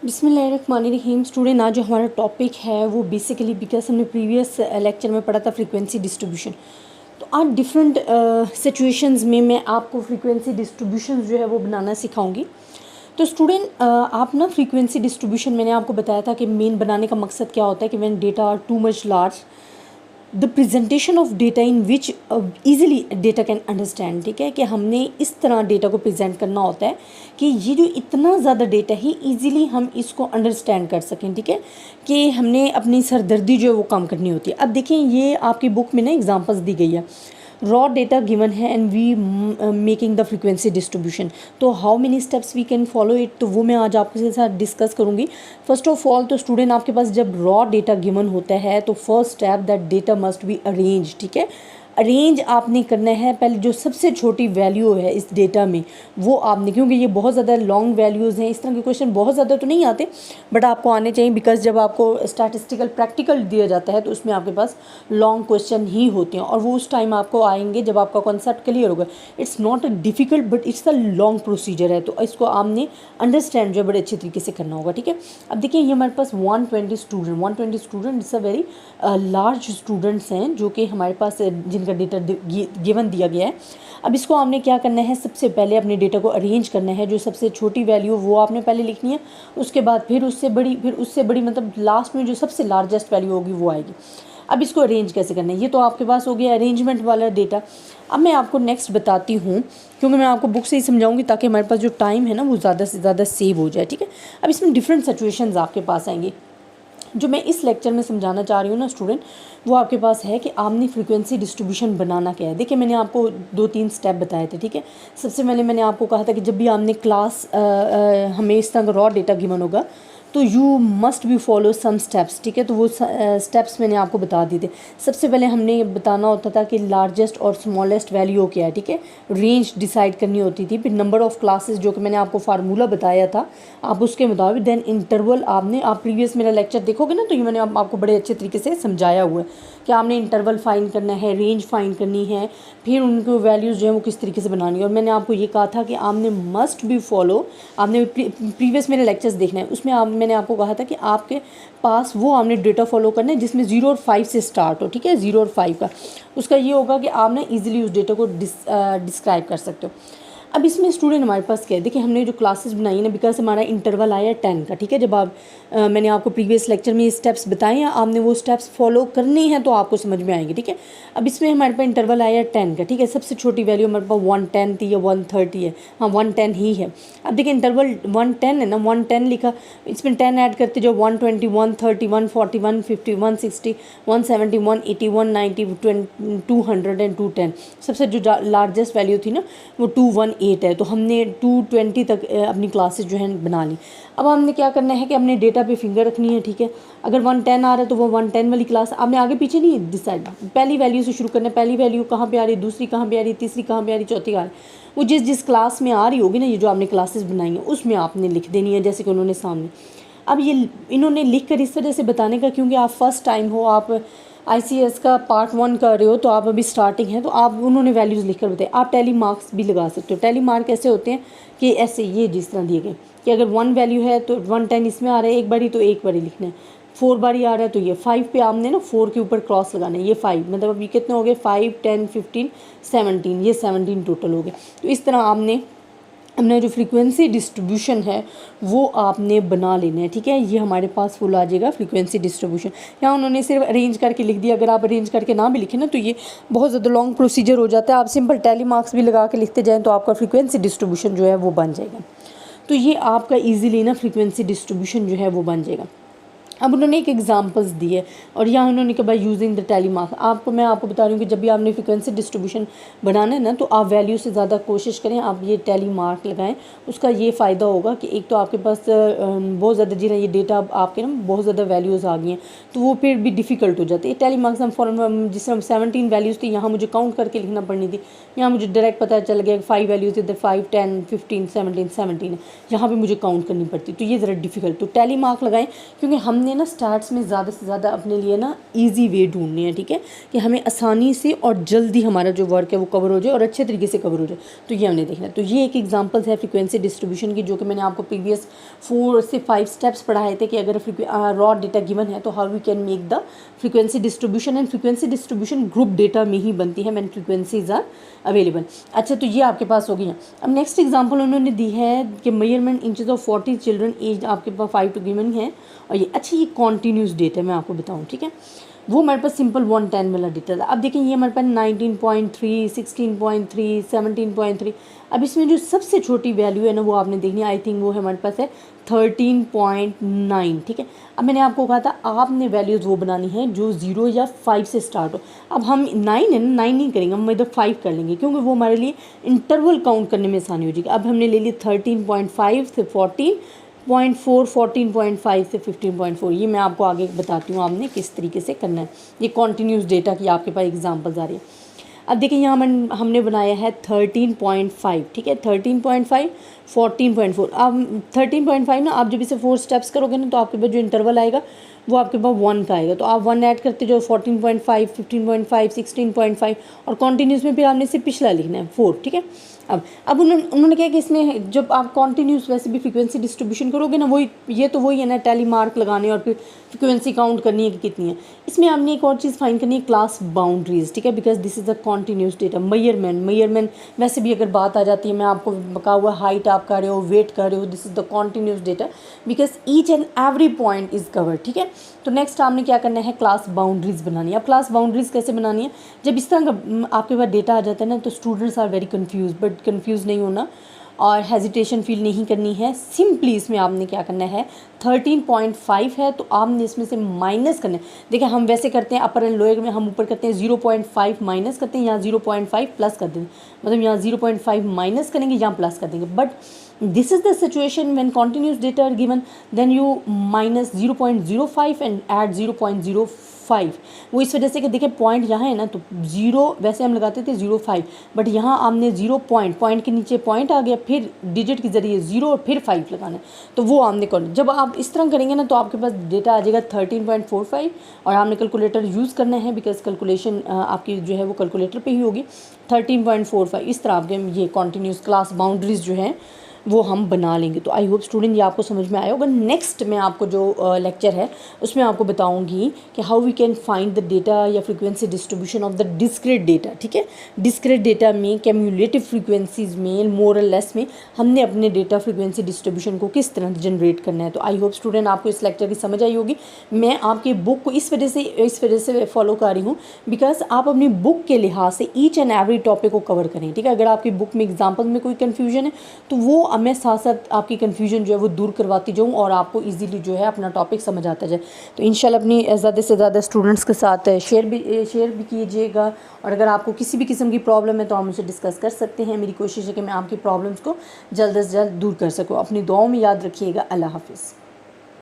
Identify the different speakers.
Speaker 1: बिस्मिल्लाहिर्रहमानिर्रहीम। स्टूडेंट, आज जो हमारा टॉपिक है वो बेसिकली बिकॉज हमने प्रीवियस लेक्चर में पढ़ा था फ्रीक्वेंसी डिस्ट्रीब्यूशन। तो आज डिफरेंट सिचुएशंस में मैं आपको फ्रीक्वेंसी डिस्ट्रीब्यूशन जो है वो बनाना सिखाऊंगी। तो स्टूडेंट, आप ना फ्रीक्वेंसी डिस्ट्रीब्यूशन मैंने आपको बताया था कि मेन बनाने का मकसद क्या होता है कि when data are too much large the presentation of data in which easily data can understand. ठीक है कि हमने इस तरह डेटा को प्रेजेंट करना होता है कि ये जो इतना ज़्यादा डेटा है ईजिली हम इसको अंडरस्टैंड कर सकें। ठीक है कि हमने अपनी सरदर्दी जो है वो कम करनी होती है। अब देखें, ये आपकी बुक में ना एग्जांपल्स दी गई है। रॉ डेटा गिवन है and we making the frequency distribution. तो how many steps we can follow it, तो वो मैं आज आपके साथ डिस्कस करूँगी। फर्स्ट ऑफ ऑल तो स्टूडेंट, आपके पास जब रॉ डेटा गिवन होता है तो first step that data must be arrange. ठीक है, अरेंज आपने करना है। पहले जो सबसे छोटी वैल्यू है इस डेटा में वो आपने, क्योंकि ये बहुत ज़्यादा लॉन्ग वैल्यूज़ हैं, इस तरह के क्वेश्चन बहुत ज़्यादा तो नहीं आते बट आपको आने चाहिए बिकॉज जब आपको स्टैटिस्टिकल प्रैक्टिकल दिया जाता है तो उसमें आपके पास लॉन्ग क्वेश्चन ही होते हैं और वो उस टाइम आपको आएंगे जब आपका कॉन्सेप्ट क्लियर होगा। It's not a difficult but it's a long procedure है, तो इसको आपने अंडरस्टैंड जो है बड़े अच्छे तरीके से करना होगा। ठीक है, अब देखिए ये हमारे पास 120 student it's a very large students हैं जो कि हमारे पास जिनका डेटा गिवन दिया गया है। अब इसको आपने क्या करना है, सबसे पहले अपने डेटा को अरेंज करना है। जो सबसे छोटी वैल्यू वो आपने पहले लिखनी है, उसके बाद फिर उससे बड़ी मतलब लास्ट में जो सबसे लार्जेस्ट वैल्यू होगी वो आएगी। अब इसको अरेंज कैसे करना है, ये तो आपके पास हो गया अरेंजमेंट वाला डेटा। अब मैं आपको नेक्स्ट बताती हूँ, क्योंकि मैं आपको बुक से ही समझाऊंगी ताकि हमारे पास जो टाइम है ना वो ज़्यादा से ज़्यादा सेव हो जाए। ठीक है, अब इसमें डिफरेंट सिचुएशंस आपके पास आएंगी। जो मैं इस लेक्चर में समझाना चाह रही हूँ ना स्टूडेंट, वो आपके पास है कि आपने फ्रीक्वेंसी डिस्ट्रीब्यूशन बनाना क्या है। देखिए मैंने आपको 2-3 स्टेप बताए थे। ठीक है, सबसे पहले मैंने आपको कहा था कि जब भी आपने क्लास हमें इस तरह का रॉ डेटा गिवन होगा तो you must be follow some steps. ठीक है, तो वो स्टेप्स मैंने आपको बता दिए थे। सबसे पहले हमने बताना होता था कि लार्जेस्ट और स्मॉलेस्ट वैल्यू क्या है। ठीक है, रेंज डिसाइड करनी होती थी। फिर नंबर ऑफ़ क्लासेस जो कि मैंने आपको फार्मूला बताया था आप उसके मुताबिक, देन इंटरवल आपने, आप प्रीवियस मेरा लेक्चर देखोगे ना तो ये मैंने आपको बड़े अच्छे तरीके से समझाया हुआ है कि आपने इंटरवल फाइंड करना है, रेंज फाइंड करनी है, फिर उनको वैल्यूज़ जो है वो किस तरीके से बनानी है। और मैंने आपको ये कहा था कि आपने मस्ट बी फॉलो, आपने प्रीवियस मेरे लेक्चर्स देखना है, उसमें मैंने आपको कहा था कि आपके पास वो आपने डेटा फॉलो करना है जिसमें 0 और 5 से स्टार्ट हो। ठीक है, 0 और 5 का उसका ये होगा कि आप ना ईजिली उस डेटा को डिस्क्राइब कर सकते हो। अब इसमें स्टूडेंट हमारे पास क्या है, देखिए हमने जो क्लासेस बनाई है ना, बिकॉज हमारा इंटरवल आया 10 का। ठीक है, जब आप मैंने आपको प्रीवियस लेक्चर में ये स्टेप्स बताए हैं, आपने वो स्टेप्स फॉलो करने हैं तो आपको समझ में आएंगे। ठीक है, अब इसमें हमारे पास इंटरवल आया 10 का। ठीक है, सबसे छोटी वैल्यू हमारे पास 110 थी या 130 है। हाँ, 110 ही है। अब देखिए इंटरवल 110 है ना, 110 लिखा, इसमें 10 ऐड करते जो 120, 130, 140, 150, 160, 170, 180, 190, 200 एंड 210। सबसे जो लार्जेस्ट वैल्यू थी ना वो 218 है, तो हमने 220 तक अपनी क्लासेस जो है बना ली। अब हमने क्या करना है कि अपने डेटा पे फिंगर रखनी है। ठीक है, अगर 110 आ रहा है तो वो 110 वाली क्लास आपने आगे पीछे नहीं डिसाइड, पहली वैल्यू से शुरू करना है। पहली वैल्यू कहाँ पे आ रही है, दूसरी कहाँ पे आ रही है, तीसरी कहाँ पे आ रही है, चौथी कहाँ आ रही है, वो जिस क्लास में आ रही होगी ना, ये जो आपने क्लासेस बनाई हैं उसमें आपने लिख देनी है जैसे कि उन्होंने सामने। अब ये इन्होंने लिख कर इस तरह से बताने का, क्योंकि आप फर्स्ट टाइम हो, आप ICS का पार्ट 1 कर रहे हो तो आप अभी स्टार्टिंग है, तो आप उन्होंने वैल्यूज़ लिख कर बताए। आप टैली मार्क्स भी लगा सकते हो। टैली मार्क ऐसे होते हैं कि ऐसे ये जिस तरह दिए गए कि अगर 1 वैल्यू है तो 110 इसमें आ रहा है एक बारी, तो एक बारी लिखना है। 4 बारी आ रहा है तो ये 5 पे आपने ना 4 के ऊपर क्रॉस लगाना है। ये 5 मतलब अभी कितने हो गए, 5, 10, 15, 17, ये 17 टोटल हो गए। तो इस तरह आपने अपना जो फ्रीक्वेंसी डिस्ट्रीब्यूशन है वो आपने बना लेना है। ठीक है, ये हमारे पास फुल आ जाएगा फ्रीक्वेंसी डिस्ट्रीब्यूशन। यहाँ उन्होंने सिर्फ अरेंज करके लिख दिया, अगर आप अरेंज करके ना भी लिखें ना तो ये बहुत ज़्यादा लॉन्ग प्रोसीजर हो जाता है। आप सिंपल टैली मार्क्स भी लगा के लिखते जाएँ तो आपका फ्रीक्वेंसी डिस्ट्रीब्यूशन जो है वो बन जाएगा। तो ये आपका ईजिली ना फ्रीक्वेंसी डिस्ट्रीब्यूशन जो है वो बन जाएगा। अब उन्होंने एक एग्जांपल्स दिए और यहाँ उन्होंने कहा by using the tally mark. मैं आपको बता रही हूँ कि जब भी आपने फ्रीक्वेंसी डिस्ट्रीब्यूशन बनाना है ना तो आप वैल्यू से ज़्यादा कोशिश करें आप ये टैली मार्क लगाएं। उसका ये फ़ायदा होगा कि एक तो आपके पास बहुत ज़्यादा जी ना ये डेटा आपके ना बहुत ज़्यादा वैल्यूज़ आ गई हैं तो वो फिर भी डिफ़िकल्ट हो जाती है। टैली मार्क्स हम फॉरन जिस तरह 17 वैल्यूज़ थी, यहाँ मुझे काउंट करके लिखना पड़नी थी, यहाँ मुझे डायरेक्ट पता चल गया 5 वैल्यूज़ इधर 5, 10, 15, 17 है, यहाँ पर मुझे काउंट करनी पड़ती, तो ये ज़रा डिफ़िकल्ट। तो टैली मार्क लगाएं क्योंकि हमने हमने ना स्टार्ट्स में ज़्यादा से ज़्यादा अपने लिए ना इजी वे ढूंढने हैं, ठीक है, कि हमें आसानी से और जल्दी हमारा जो वर्क है वो कवर हो जाए और अच्छे तरीके से कवर हो जाए। तो ये हमने देखना है। तो ये एक एग्जांपल्स है फ्रीक्वेंसी डिस्ट्रीब्यूशन की, जो कि मैंने आपको प्रीवियस 4 से 5 स्टेप्स पढ़ाए थे कि अगर रॉ डेटा गिवन है तो how we can make the frequency distribution. And frequency distribution group data में ही बनती है व्हेन फ्रीक्वेंसीज आर अवेलेबल। अच्छा, तो ये आपके पास हो गई है। अब नेक्स्ट एग्जांपल उन्होंने दी है कि measurement inches of 40 children age आपके पास 5 to गिवन है। और ये अच्छा, ये कॉन्टीन्यूस डेटा मैं आपको बताऊँ, ठीक है, वो हमारे पास सिंपल 110 वाला डेटा था। अब देखिए ये हमारे पास 19.3, 16.3, 17.3। अब इसमें जो सबसे छोटी वैल्यू है ना वो आपने देखनी है, आई थिंक वो है हमारे पास है 13.9, ठीक है। अब मैंने आपको कहा था आपने वैल्यूज़ वो बनानी है जो 0 या 5 से स्टार्ट हो। अब हम 9 है ना, 9 नहीं करेंगे, हम इधर 5 कर लेंगे क्योंकि वो हमारे लिए इंटरवल काउंट करने में आसानी हो जाएगी। अब हमने ले लिया 13.5 से 14.4, 14.5 से 15.4। ये मैं आपको आगे बताती हूँ आपने किस तरीके से करना है। ये कॉन्टीन्यूस डेटा की आपके पास एग्जांपल्स आ रही है। अब देखिए यहाँ हमने बनाया है 13.5, ठीक है, 13.5, 14.4। अब 13.5 ना, आप जब इसे 4 स्टेप्स करोगे ना तो आपके पास जो इंटरवल आएगा वो आपके पास 1 का आएगा। तो आप 1 ऐड करते जो 14.5, 15.5, 16.5 और कॉन्टीन्यूस में फिर आपने इसे पिछला लिखना है 4, ठीक है। अब उन्होंने कहा कि इसमें जब आप कॉन्टीन्यूस वैसे भी फ्रीक्वेंसी डिस्ट्रीब्यूशन करोगे ना, वही ये तो वही है ना, टैली मार्क लगाने और फिर फ्रीक्वेंसी काउंट करनी है कि कितनी है। इसमें आपने एक और चीज़ फाइंड करनी है, क्लास बाउंड्रीज, ठीक है, because this is the continuous data. Measurement वैसे भी अगर बात आ जाती है, मैं आपको बका हुआ हाइट आप कर रहे हो, वेट कर रहे हो, this is the continuous data because each and every point is covered, ठीक है। तो नेक्स्ट आपने क्या करना है, क्लास बाउंड्रीज बनानी है। अब क्लास बाउंड्रीज कैसे बनानी है, जब इस तरह का आपके पास डेटा आ जाता है ना तो students are very confuse, but confuse नहीं होना और हेजिटेशन फील नहीं करनी है। सिंपली इसमें आपने क्या करना है, 13.5 है तो आपने इसमें से माइनस करना है। देखिए हम वैसे करते हैं अपर एंड लोअर में, हम ऊपर करते हैं 0.5 माइनस करते हैं, यहाँ 0.5 प्लस कर देंगे, मतलब यहाँ 0.5 माइनस करेंगे, यहाँ प्लस कर देंगे। But this is the situation when continuous data are given, then you minus 0.05 and add 0.05। वो इस वजह से कि देखिए पॉइंट यहाँ है ना, तो 0 वैसे हम लगाते थे 0.5, बट यहाँ आपने 0 पॉइंट के नीचे पॉइंट आ गया, फिर डिजिट के जरिए 0 और फिर 5 लगाना है। तो वो आपने कर, जब आप इस तरह करेंगे ना तो आपके पास डेटा आ जाएगा 13.45 और आपने कैलकुलेटर यूज़ करना है बिकॉज कैलकुलेशन आपकी जो है वो कैलकुलेटर पे ही होगी। 13.45 इस तरह आपके ये कॉन्टीन्यूस क्लास बाउंड्रीज जो हैं वो हम बना लेंगे। तो आई होप स्टूडेंट ये आपको समझ में आया होगा। नेक्स्ट मैं आपको जो लेक्चर है उसमें आपको बताऊंगी कि how we can find the data या frequency distribution of the discrete data, ठीक है। डिस्क्रीट डेटा में कैम्युलेटिव फ्रीक्वेंसीज में मोर और लेस में हमने अपने डेटा फ्रीक्वेंसी डिस्ट्रीब्यूशन को किस तरह जनरेट करना है। तो आई होप स्टूडेंट आपको इस लेक्चर की समझ आई होगी। मैं आपकी बुक को इस वजह से फॉलो कर रही हूँ बिकॉज आप अपनी बुक के लिहाज से ईच एंड एवरी टॉपिक को कवर करें, ठीक है। अगर आपकी बुक में एग्जाम्पल में कोई कन्फ्यूजन है तो वो अब मैं साथ साथ आपकी कन्फ्यूजन जो है वो दूर करवाती जाऊँ और आपको इजीली जो है अपना टॉपिक समझ आता जाए। तो इंशाल्लाह अपनी ज़्यादा से ज़्यादा स्टूडेंट्स के साथ शेयर भी कीजिएगा और अगर आपको किसी भी किस्म की प्रॉब्लम है तो आप मुझसे डिस्कस कर सकते हैं। मेरी कोशिश है कि मैं आपकी प्रॉब्लम्स को जल्द से जल्द दूर कर सकूँ। अपनी दुआओं में याद रखिएगा। अल्लाह हाफिज़।